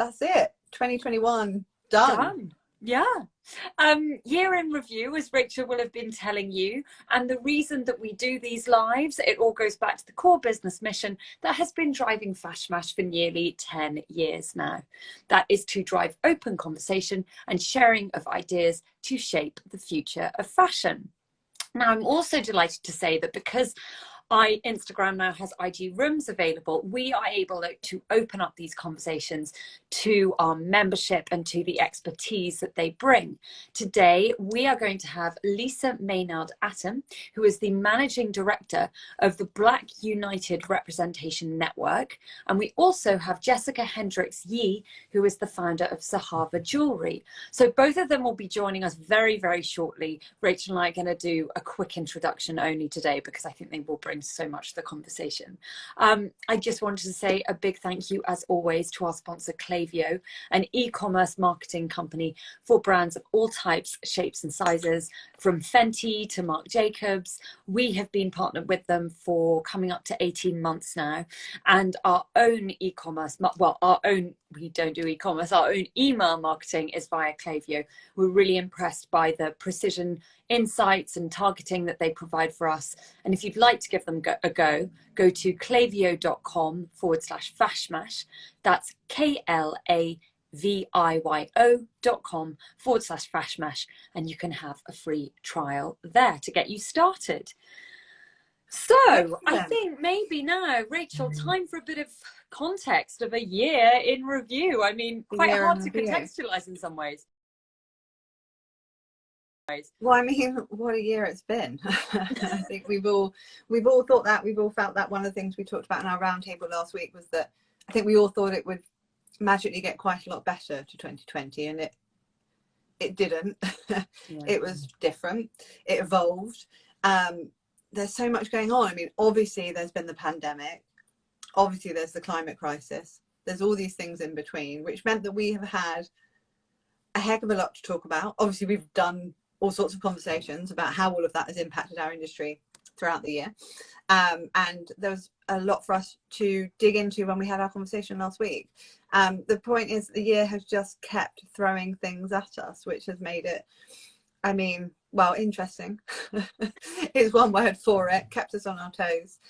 that's it. 2021 done. Yeah. Year in review, as Rachel will have been telling you, and the reason that we do these lives, it all goes back to the core business mission that has been driving FashMash for nearly 10 years now. That is to drive open conversation and sharing of ideas to shape the future of fashion. Now, I'm also delighted to say that because Instagram now has IG rooms available, we are able to open up these conversations to our membership and to the expertise that they bring. Today, we are going to have Lisa Maynard-Atem, who is the Managing Director of the Black United Representation Network. And we also have Jessica Hendricks Yee, who is the founder of Zahava Jewelry. So both of them will be joining us very, very shortly. Rachel and I are going to do a quick introduction only today because I think they will bring so much to the conversation. I just wanted to say a big thank you, as always, to our sponsor Klaviyo, an e-commerce marketing company for brands of all types, shapes and sizes, from Fenty to Marc Jacobs. We have been partnered with them for coming up to 18 months now, and our own e-commerce, well, we don't do e-commerce, our own email marketing is via Klaviyo. We're really impressed by the precision insights and targeting that they provide for us. And if you'd like to give them a go to klaviyo.com/fashmash. That's KLAVIYO.com/fashmash. And you can have a free trial there to get you started. So I think maybe now, Rachel, time for a bit of context of a year in review. I mean, quite hard to contextualize in some ways. Well, I mean, what a year it's been. I think we've all thought that, we've all felt that. One of the things we talked about in our roundtable last week was that I think we all thought it would magically get quite a lot better to 2020, and it didn't. Yeah. It was different. It evolved. There's so much going on. I mean, obviously there's been the pandemic. Obviously there's the climate crisis. There's all these things in between, which meant that we have had a heck of a lot to talk about. Obviously we've done all sorts of conversations about how all of that has impacted our industry throughout the year. And there was a lot for us to dig into when we had our conversation last week. The point is, the year has just kept throwing things at us, which has made it, I mean, well, interesting is one word for it, kept us on our toes.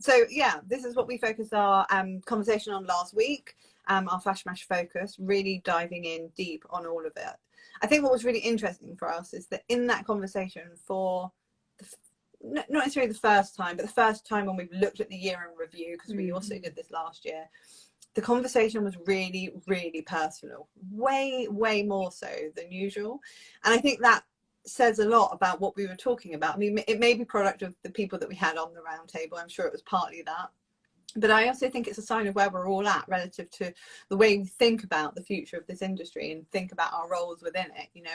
So yeah, this is what we focused our conversation on last week, our FashMash Focus, really diving in deep on all of it. I think what was really interesting for us is that in that conversation, for not necessarily the first time, but the first time when we've looked at the year in review, because we also did this last year, the conversation was really, really personal, way, way more so than usual. And I think that says a lot about what we were talking about. I mean, it may be product of the people that we had on the round table. I'm sure it was partly that. But I also think it's a sign of where we're all at relative to the way we think about the future of this industry and think about our roles within it. You know,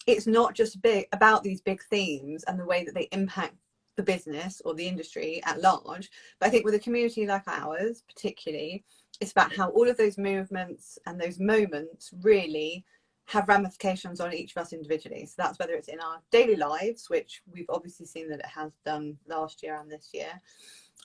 it's not just about these big themes and the way that they impact the business or the industry at large. But I think with a community like ours, particularly, it's about how all of those movements and those moments really have ramifications on each of us individually. So that's whether it's in our daily lives, which we've obviously seen that it has done last year and this year,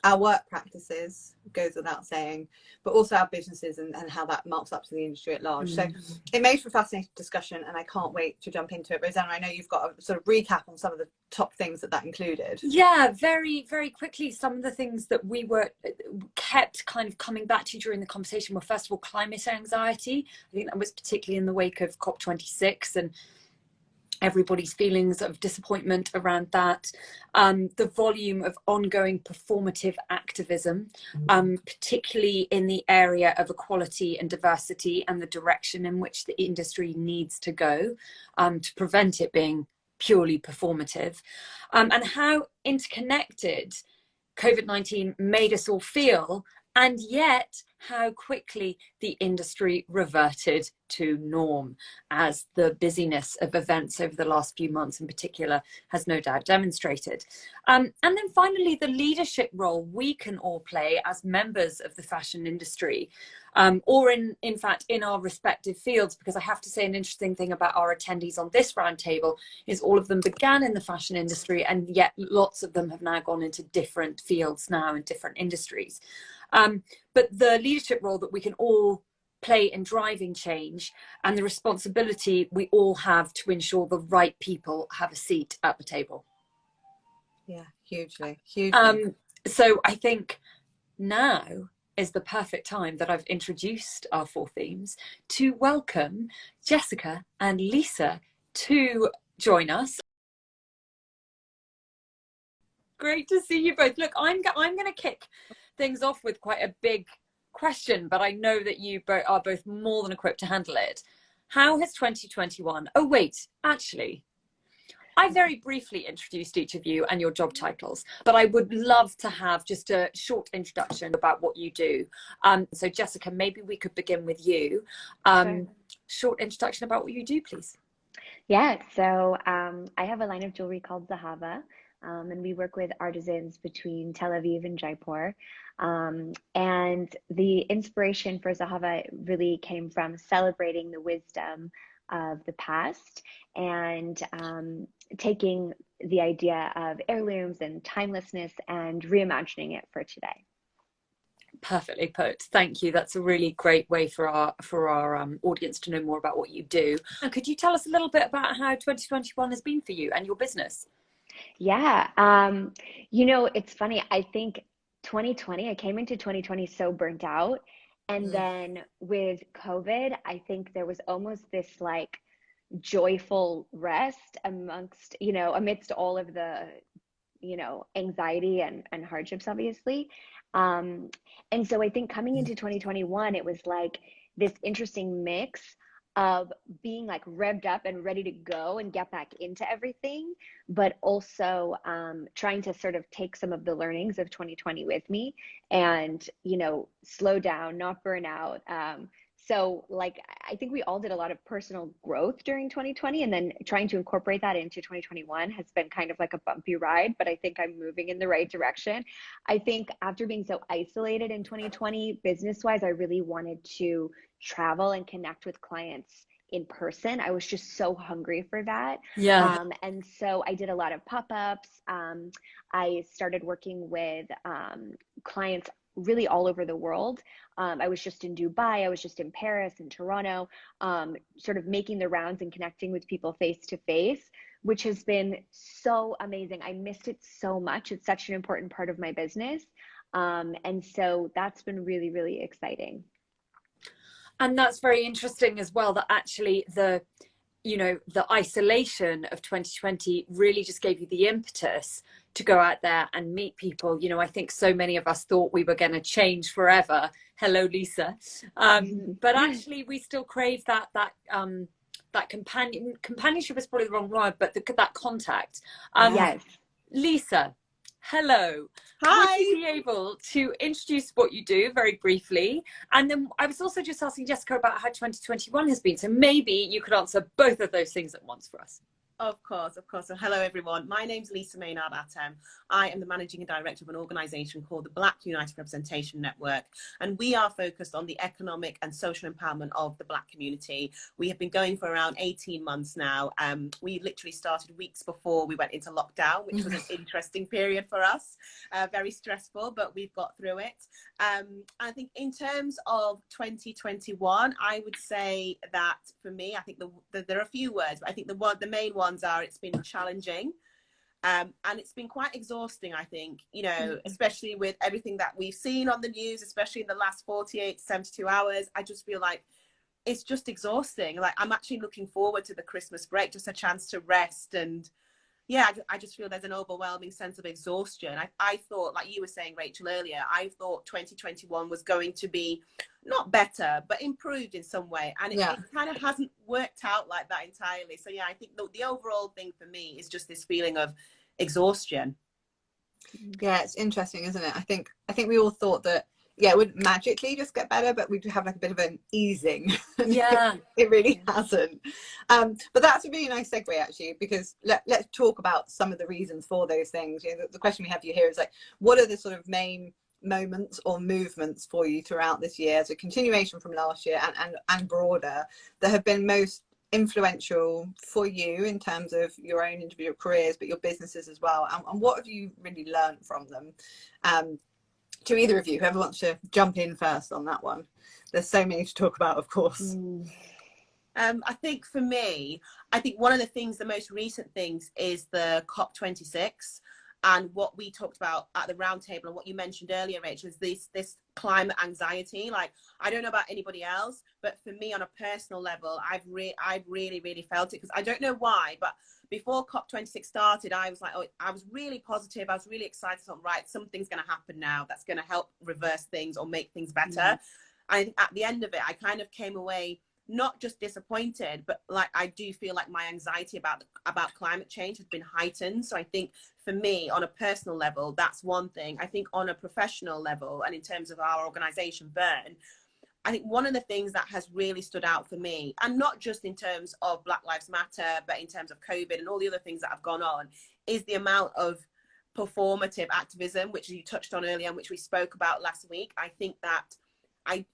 our work practices, goes without saying, but also our businesses and how that marks up to the industry at large. So it made for a fascinating discussion, and I can't wait to jump into it. Rosanna, I know you've got a sort of recap on some of the top things that included. Yeah, very, very quickly, some of the things that we kept kind of coming back to during the conversation were, first of all, climate anxiety. I think that was particularly in the wake of COP26 and everybody's feelings of disappointment around that. The volume of ongoing performative activism, particularly in the area of equality and diversity and the direction in which the industry needs to go to prevent it being purely performative, and how interconnected COVID-19 made us all feel, and yet how quickly the industry reverted to norm, as the busyness of events over the last few months in particular has no doubt demonstrated. And then finally, the leadership role we can all play as members of the fashion industry, or in fact in our respective fields, because I have to say an interesting thing about our attendees on this roundtable is all of them began in the fashion industry, and yet lots of them have now gone into different fields now in different industries. But the leadership role that we can all play in driving change and the responsibility we all have to ensure the right people have a seat at the table. Yeah, hugely. So I think now is the perfect time that I've introduced our 4 themes to welcome Jessica and Lisa to join us. Great to see you both. Look, I'm going to kick things off with quite a big question, but I know that you are both more than equipped to handle it. How has 2021? Oh, wait, actually, I very briefly introduced each of you and your job titles, but I would love to have just a short introduction about what you do. So Jessica, maybe we could begin with you. Sure. Short introduction about what you do, please. Yeah, so I have a line of jewelry called Zahava, and we work with artisans between Tel Aviv and Jaipur. And the inspiration for Zahava really came from celebrating the wisdom of the past and taking the idea of heirlooms and timelessness and reimagining it for today. Perfectly put. Thank you. That's a really great way for our audience to know more about what you do. And could you tell us a little bit about how 2021 has been for you and your business? Yeah, it's funny. I think 2020, I came into 2020 so burnt out. And then with COVID, I think there was almost this like joyful rest amidst all of the, anxiety and hardships, obviously. And so I think coming into 2021, it was like this interesting mix of being like revved up and ready to go and get back into everything, but also trying to sort of take some of the learnings of 2020 with me and, slow down, not burn out. So like, I think we all did a lot of personal growth during 2020, and then trying to incorporate that into 2021 has been kind of like a bumpy ride, but I think I'm moving in the right direction. I think after being so isolated in 2020, business-wise, I really wanted to travel and connect with clients in person. I was just so hungry for that. Yeah. And so I did a lot of pop-ups. I started working with clients really all over the world. I was just in Dubai, I was just in Paris and Toronto, sort of making the rounds and connecting with people face to face, which has been so amazing. I missed it so much. It's such an important part of my business. And so that's been really, really exciting. And that's very interesting as well, that actually the isolation of 2020 really just gave you the impetus to go out there and meet people. I think so many of us thought we were going to change forever. Hello, Lisa. But actually we still crave that companionship is probably the wrong word, but that contact. Yes. Lisa, hello. Hi. Would you be able to introduce what you do very briefly? And then I was also just asking Jessica about how 2021 has been. So maybe you could answer both of those things at once for us. Of course. So hello, everyone. My name's Lisa Maynard-Atem. I am the managing director of an organisation called the Black United Representation Network, and we are focused on the economic and social empowerment of the Black community. We have been going for around 18 months now. We literally started weeks before we went into lockdown, which was an interesting period for us, very stressful, but we've got through it. I think in terms of 2021, I would say that for me, I think there are a few words, but I think the main ones are it's been challenging and it's been quite exhausting, I think, especially with everything that we've seen on the news, especially in the last 48 to 72 hours. I just feel like it's just exhausting. Like, I'm actually looking forward to the Christmas break, just a chance to rest. And yeah, I just feel there's an overwhelming sense of exhaustion. I thought, like you were saying, Rachel, earlier, I thought 2021 was going to be not better, but improved in some way. And it kind of hasn't worked out like that entirely. So yeah, I think the overall thing for me is just this feeling of exhaustion. Yeah, it's interesting, isn't it? I think we all thought that, it would magically just get better, but we'd have like a bit of an easing. Yeah. It really hasn't. But that's a really nice segue, actually, because let's talk about some of the reasons for those things. The question we have for you here is like, what are the sort of main moments or movements for you throughout this year as a continuation from last year and broader that have been most influential for you in terms of your own individual careers, but your businesses as well? And what have you really learned from them? to either of you, whoever wants to jump in first on that one. There's so many to talk about, of course. I think for me, I think one of the most recent things is the COP26 and what we talked about at the roundtable and what you mentioned earlier, Rachel, is this climate anxiety. Like, I don't know about anybody else, but for me on a personal level, I've really felt it, because I don't know why, but before COP26 started, I was like, oh, I was really positive. I was really excited. So, right, something's going to happen now that's going to help reverse things or make things better. And at the end of it, I kind of came away not just disappointed, but like I do feel like my anxiety about climate change has been heightened. So I think for me, on a personal level, that's one thing. I think on a professional level, and in terms of our organization, Burn, I think one of the things that has really stood out for me, and not just in terms of Black Lives Matter, but in terms of COVID and all the other things that have gone on, is the amount of performative activism, which you touched on earlier and which we spoke about last week. I think that I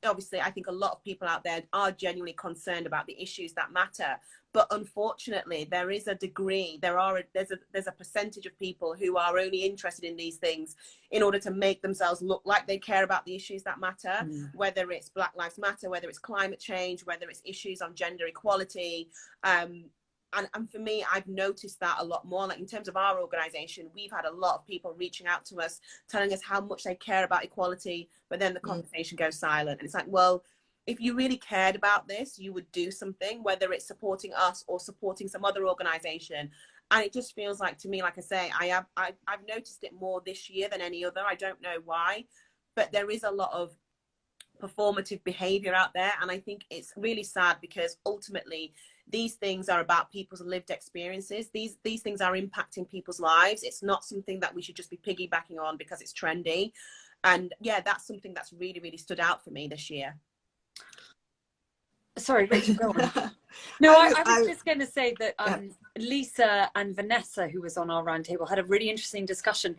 think a lot of people out there are genuinely concerned about the issues that matter, but unfortunately there is a degree, there's a percentage of people who are only interested in these things in order to make themselves look like they care about the issues that matter, whether it's Black Lives Matter, whether it's climate change, whether it's issues on gender equality. And for me, I've noticed that a lot more. Like in terms of our organization, we've had a lot of people reaching out to us, telling us how much they care about equality, but then the conversation goes silent. And it's like, well, if you really cared about this, you would do something, whether it's supporting us or supporting some other organization. And it just feels like, to me, like I say, I've noticed it more this year than any other. I don't know why, but there is a lot of performative behavior out there. And I think it's really sad, because ultimately these things are about people's lived experiences. These things are impacting people's lives. It's not something that we should just be piggybacking on because it's trendy. And yeah, that's something that's really stood out for me this year. Sorry, Rachel, go on. No, I was just going to say that Lisa and Vanessa, who was on our roundtable, had a really interesting discussion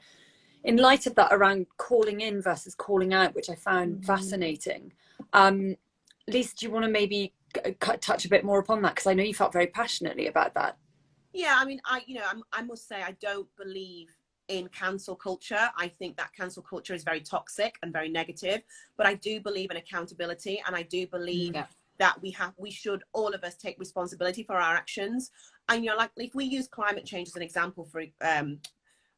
in light of that around calling in versus calling out, which I found fascinating. Lisa, do you want to maybe touch a bit more upon that, because I know you felt very passionately about that? Yeah, I mean, I must say, I don't believe in cancel culture. I think that cancel culture is very toxic and very negative, but I do believe in accountability, and I do believe that we should, all of us, take responsibility for our actions. And like if we use climate change as an example, for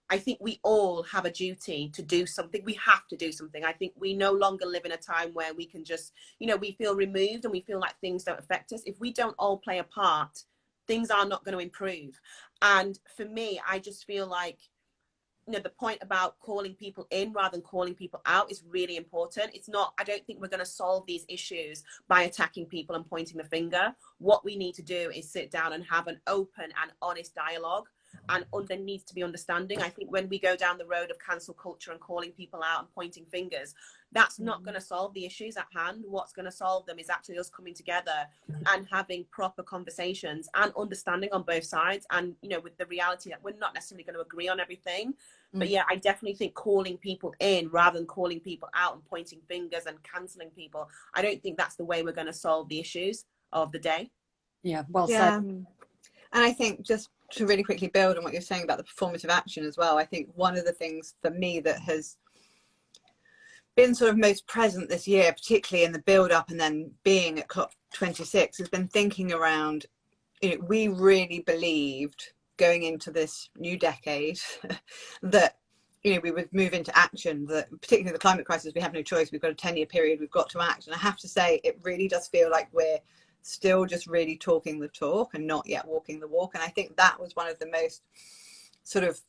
I think we all have a duty to do something. We have to do something. I think we no longer live in a time where we can just, we feel removed and we feel like things don't affect us. If we don't all play a part, things are not going to improve. And for me, I just feel like, the point about calling people in rather than calling people out is really important. It's not, I don't think we're going to solve these issues by attacking people and pointing the finger. What we need to do is sit down and have an open and honest dialogue. And there needs to be understanding. I think when we go down the road of cancel culture and calling people out and pointing fingers, that's not going to solve the issues at hand. What's going to solve them is actually us coming together and having proper conversations and understanding on both sides. And, with the reality that we're not necessarily going to agree on everything. But yeah, I definitely think calling people in rather than calling people out and pointing fingers and cancelling people, I don't think that's the way we're going to solve the issues of the day. Yeah, well said. And I think, just to really quickly build on what you're saying about the performative action as well, I think one of the things for me that has been sort of most present this year, particularly in the build up and then being at COP26, has been thinking around, we really believed going into this new decade that, we would move into action, that particularly the climate crisis, we have no choice. We've got a 10-year period, we've got to act. And I have to say, it really does feel like we're still just really talking the talk and not yet walking the walk. And I think that was one of the most sort of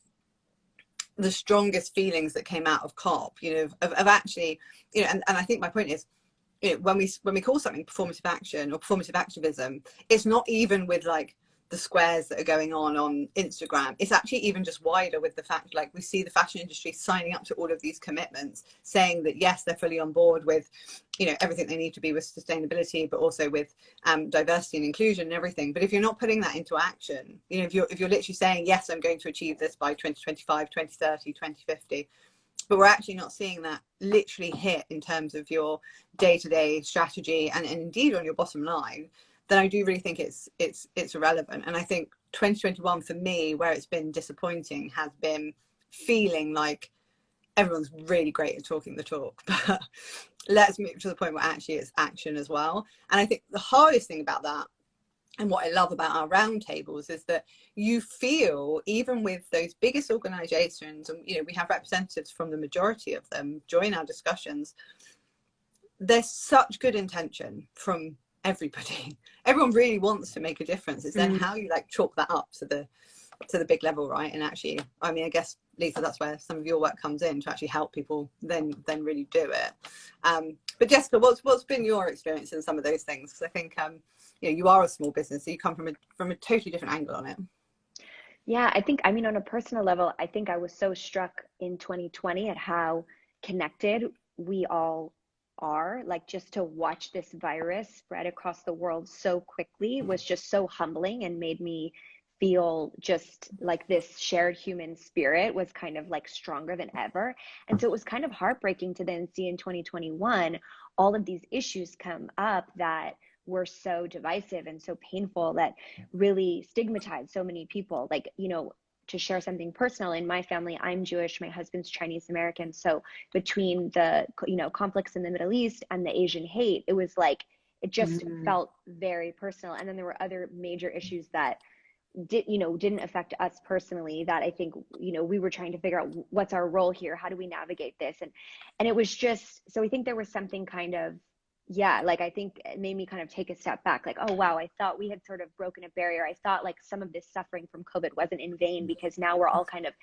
the strongest feelings that came out of COP, of actually, and I think my point is, when we call something performative action or performative activism, it's not even with like the squares that are going on Instagram. It's actually even just wider with the fact, like, we see the fashion industry signing up to all of these commitments, saying that yes, they're fully on board with everything they need to be with sustainability, but also with diversity and inclusion and everything. But if you're not putting that into action, if you're literally saying yes, I'm going to achieve this by 2025, 2030, 2050, but we're actually not seeing that literally hit in terms of your day-to-day strategy and indeed on your bottom line, then I do really think it's irrelevant. And I think 2021 for me, where it's been disappointing, has been feeling like everyone's really great at talking the talk, but let's move to the point where actually it's action as well. And I think the hardest thing about that, and what I love about our roundtables, is that you feel, even with those biggest organizations, and we have representatives from the majority of them join our discussions, there's such good intention from everybody. Everyone really wants to make a difference. It's then how you like chalk that up to the big level, right? And actually, I mean, I guess, Lisa, that's where some of your work comes in, to actually help people then really do it. But Jessica, what's been your experience in some of those things? Because I think you are a small business, so you come from a totally different angle on it. Yeah, I mean, on a personal level, I think I was so struck in 2020 at how connected we all are. Like, just to watch this virus spread across the world so quickly was just so humbling, and made me feel just like this shared human spirit was kind of like stronger than ever. And so it was kind of heartbreaking to then see in 2021 all of these issues come up that were so divisive and so painful, that really stigmatized so many people. Like, to share something personal, in my family, I'm Jewish, my husband's Chinese American. So between the, conflicts in the Middle East and the Asian hate, it was like, it just felt very personal. And then there were other major issues that didn't affect us personally, that I think, we were trying to figure out what's our role here, how do we navigate this? And it was just, so I think there was something kind of, like, I think it made me kind of take a step back, like, oh wow, I thought we had sort of broken a barrier. I thought like some of this suffering from COVID wasn't in vain, because now we're all kind of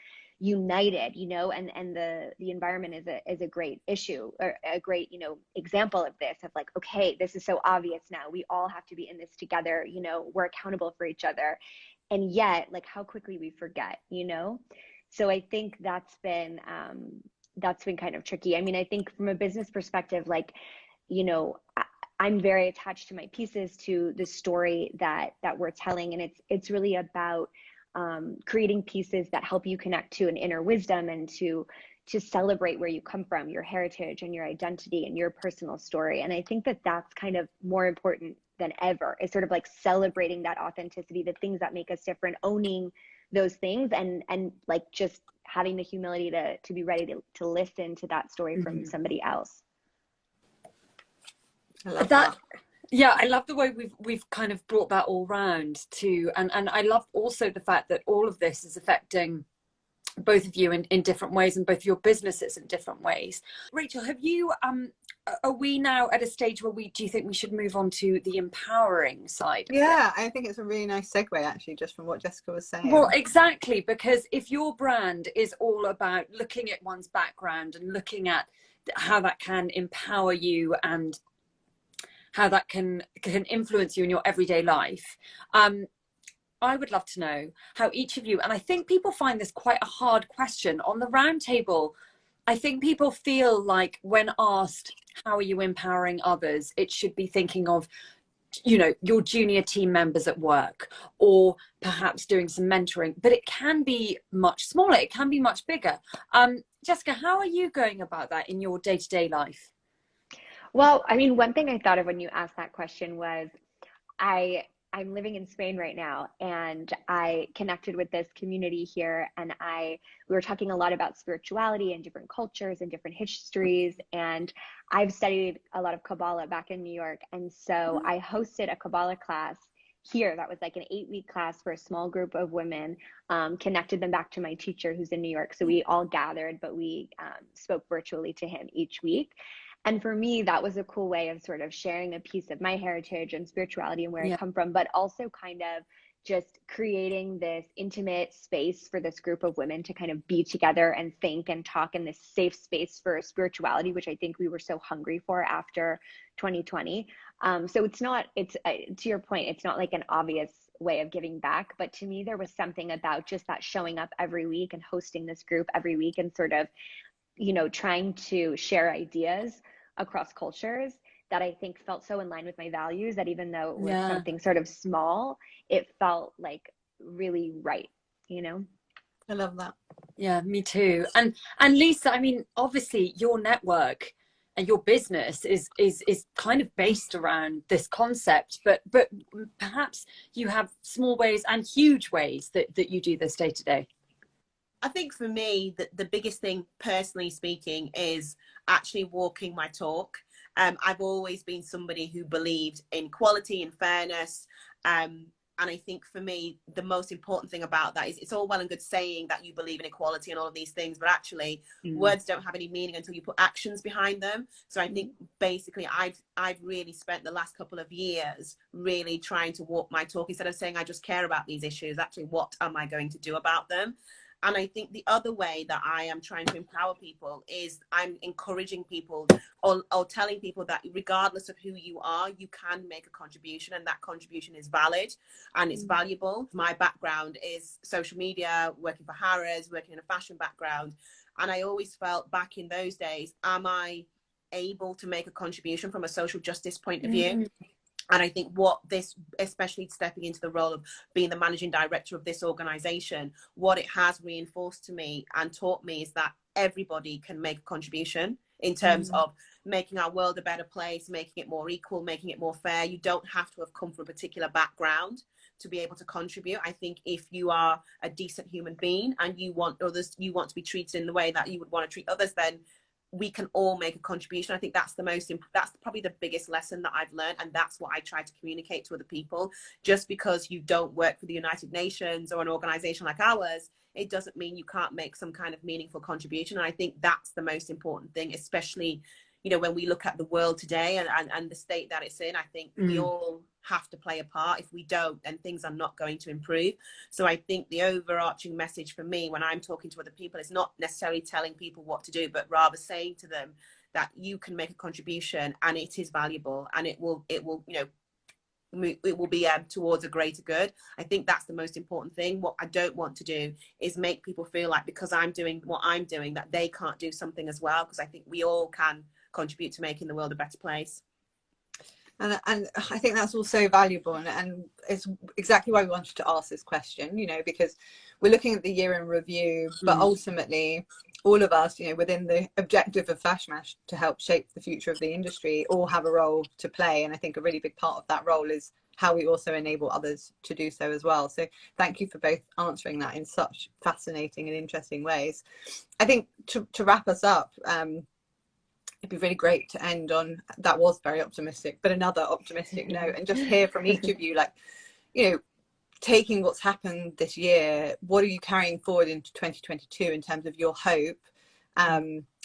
united, and the environment is a great issue, or a great, example of this, of like, okay, this is so obvious now, we all have to be in this together, we're accountable for each other. And yet, like, how quickly we forget, So I think that's been kind of tricky. I mean, I think from a business perspective, like, I'm very attached to my pieces, to the story that we're telling. And it's really about creating pieces that help you connect to an inner wisdom, and to celebrate where you come from, your heritage and your identity and your personal story. And I think that that's kind of more important than ever, is sort of like celebrating that authenticity, the things that make us different, owning those things, and like just having the humility to be ready to listen to that story from somebody else. I love that. Yeah, I love the way we've kind of brought that all round to, and I love also the fact that all of this is affecting both of you in different ways, and both your businesses in different ways. Rachel, have you are we now at a stage where do you think we should move on to the empowering side of it? I think it's a really nice segue, actually, just from what Jessica was saying. Well, exactly, because if your brand is all about looking at one's background and looking at how that can empower you and how that can influence you in your everyday life, I would love to know how each of you, and I think people find this quite a hard question on the roundtable. I think people feel like when asked, how are you empowering others? It should be thinking of, your junior team members at work, or perhaps doing some mentoring, but it can be much smaller. It can be much bigger. Jessica, how are you going about that in your day-to-day life? Well, I mean, one thing I thought of when you asked that question was, I'm living in Spain right now, and I connected with this community here, and we were talking a lot about spirituality and different cultures and different histories. And I've studied a lot of Kabbalah back in New York. And so I hosted a Kabbalah class here that was like an 8-week class for a small group of women, connected them back to my teacher who's in New York. So we all gathered, but we spoke virtually to him each week. And for me, that was a cool way of sort of sharing a piece of my heritage and spirituality and where I come from, but also kind of just creating this intimate space for this group of women to kind of be together and think and talk in this safe space for spirituality, which I think we were so hungry for after 2020. So to your point, it's not like an obvious way of giving back, but to me, there was something about just that showing up every week and hosting this group every week and sort of, trying to share ideas across cultures that I think felt so in line with my values, that even though it was something sort of small, it felt like really right, I love that. Yeah, me too. And Lisa, I mean, obviously your network and your business is kind of based around this concept, but perhaps you have small ways and huge ways that you do this day to day. I think for me, the biggest thing, personally speaking, is actually walking my talk. I've always been somebody who believed in equality and fairness. And I think for me, the most important thing about that is it's all well and good saying that you believe in equality and all of these things, but actually words don't have any meaning until you put actions behind them. So I think basically I've really spent the last couple of years really trying to walk my talk. Instead of saying I just care about these issues, actually, what am I going to do about them? And I think the other way that I am trying to empower people is I'm encouraging people or telling people that regardless of who you are, you can make a contribution, and that contribution is valid and it's valuable. My background is social media, working for Harrods, working in a fashion background. And I always felt back in those days, am I able to make a contribution from a social justice point of view? And I think what this, especially stepping into the role of being the managing director of this organization, what it has reinforced to me and taught me is that everybody can make a contribution in terms of making our world a better place, making it more equal, making it more fair. You don't have to have come from a particular background to be able to contribute. I think if you are a decent human being and you want others, you want to be treated in the way that you would want to treat others, then we can all make a contribution. I think that's that's probably the biggest lesson that I've learned. And that's what I try to communicate to other people. Just because you don't work for the United Nations or an organization like ours, it doesn't mean you can't make some kind of meaningful contribution. And I think that's the most important thing, especially, you know, when we look at the world today and the state that it's in. I think we all have to play a part. If we don't, then things are not going to improve. So I think the overarching message for me when I'm talking to other people is not necessarily telling people what to do, but rather saying to them that you can make a contribution and it is valuable, and it will, you know, it will be towards a greater good. I think that's the most important thing. What I don't want to do is make people feel like because I'm doing what I'm doing that they can't do something as well, because I think we all can contribute to making the world a better place. And I think that's also valuable, and it's exactly why we wanted to ask this question, you know, because we're looking at the year in review, but ultimately all of us, you know, within the objective of FashMash to help shape the future of the industry, all have a role to play. And I think a really big part of that role is how we also enable others to do so as well. So thank you for both answering that in such fascinating and interesting ways. I think to wrap us up, it'd be really great to end on, that was very optimistic, but another optimistic note, and just hear from each of you, like, you know, taking what's happened this year, what are you carrying forward into 2022 in terms of your hope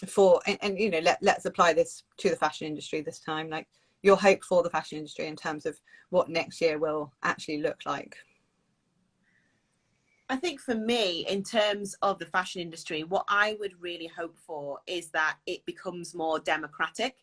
for, and you know, let's apply this to the fashion industry this time, like your hope for the fashion industry in terms of what next year will actually look like. I think for me, in terms of the fashion industry, what I would really hope for is that it becomes more democratic.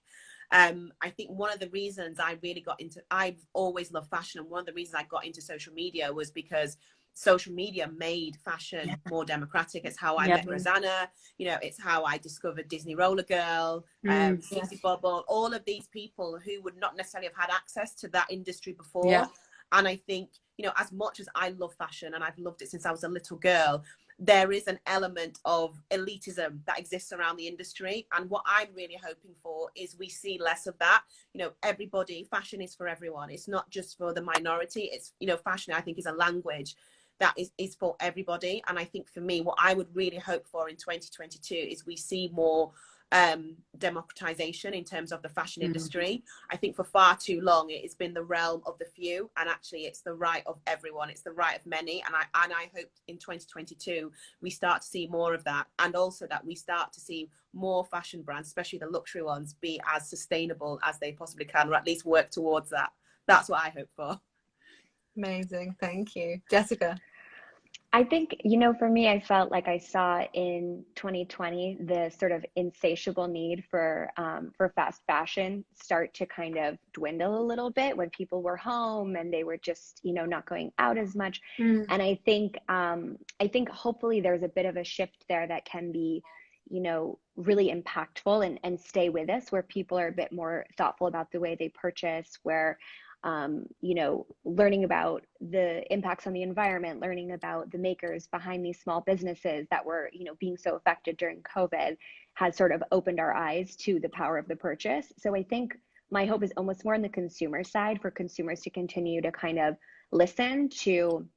I think one of the reasons I really got into, I've always loved fashion, and one of the reasons I got into social media was because social media made fashion more democratic. It's how I met Rosanna, you know, it's how I discovered Disney Roller Girl, Susie Bubble, all of these people who would not necessarily have had access to that industry before. And I think, you know, as much as I love fashion and I've loved it since I was a little girl, there is an element of elitism that exists around the industry. And what I'm really hoping for is we see less of that. You know, everybody, fashion is for everyone. It's not just for the minority. It's, you know, fashion, I think, is a language that is for everybody. And I think for me, what I would really hope for in 2022 is we see more democratization in terms of the fashion industry. I think for far too long it has been the realm of the few, and actually it's the right of everyone, it's the right of many. And I hope in 2022 we start to see more of that, and also that we start to see more fashion brands, especially the luxury ones, be as sustainable as they possibly can, or at least work towards that. That's what I hope for. Amazing, thank you. Jessica? I think, you know, for me, I felt like I saw in 2020 the sort of insatiable need for fast fashion start to kind of dwindle a little bit when people were home and they were just, you know, not going out as much. And I think hopefully there's a bit of a shift there that can be, you know, really impactful and stay with us, where people are a bit more thoughtful about the way they purchase, where you know, learning about the impacts on the environment, learning about the makers behind these small businesses that were, you know, being so affected during COVID has sort of opened our eyes to the power of the purchase. So I think my hope is almost more on the consumer side, for consumers to continue to kind of listen to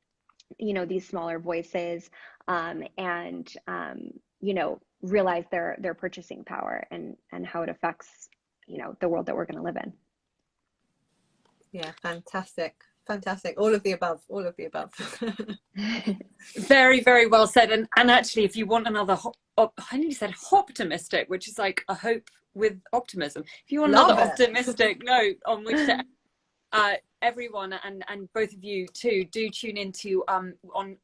you know, these smaller voices, and you know, realize their purchasing power and how it affects, you know, the world that we're going to live in. Yeah, fantastic. Fantastic. All of the above. All of the above. Very, very well said. And actually, if you want another, I nearly said optimistic, which is like a hope with optimism. If you want another optimistic note on which to everyone and both of you too, do tune into on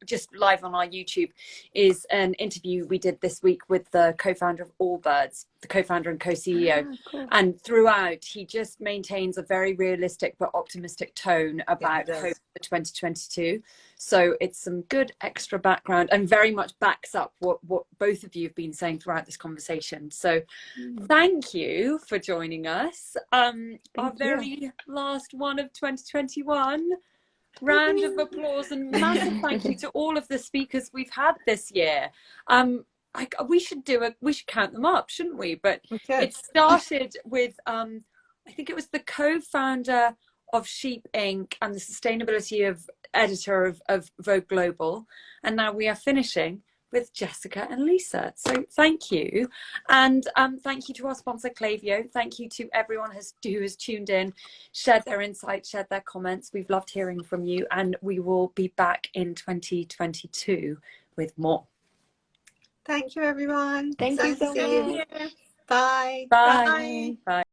just live on our YouTube is an interview we did this week with the co-founder of Allbirds, the co-founder and co-CEO. Cool. And throughout he just maintains a very realistic but optimistic tone about hope for 2022. So it's some good extra background and very much backs up what both of you have been saying throughout this conversation. So thank you for joining us. Our very last one of 2021. Round of applause and massive thank you to all of the speakers we've had this year. We should count them up, shouldn't we? But it started with I think it was the co-founder of Sheep Inc. and the sustainability editor of Vogue Global, and now we are finishing with Jessica and Lisa. So thank you, and thank you to our sponsor Klaviyo. Thank you to everyone who has tuned in, shared their insights, shared their comments. We've loved hearing from you, and we will be back in 2022 with more. Thank you, everyone. Thank you so much. Bye. Bye. Bye.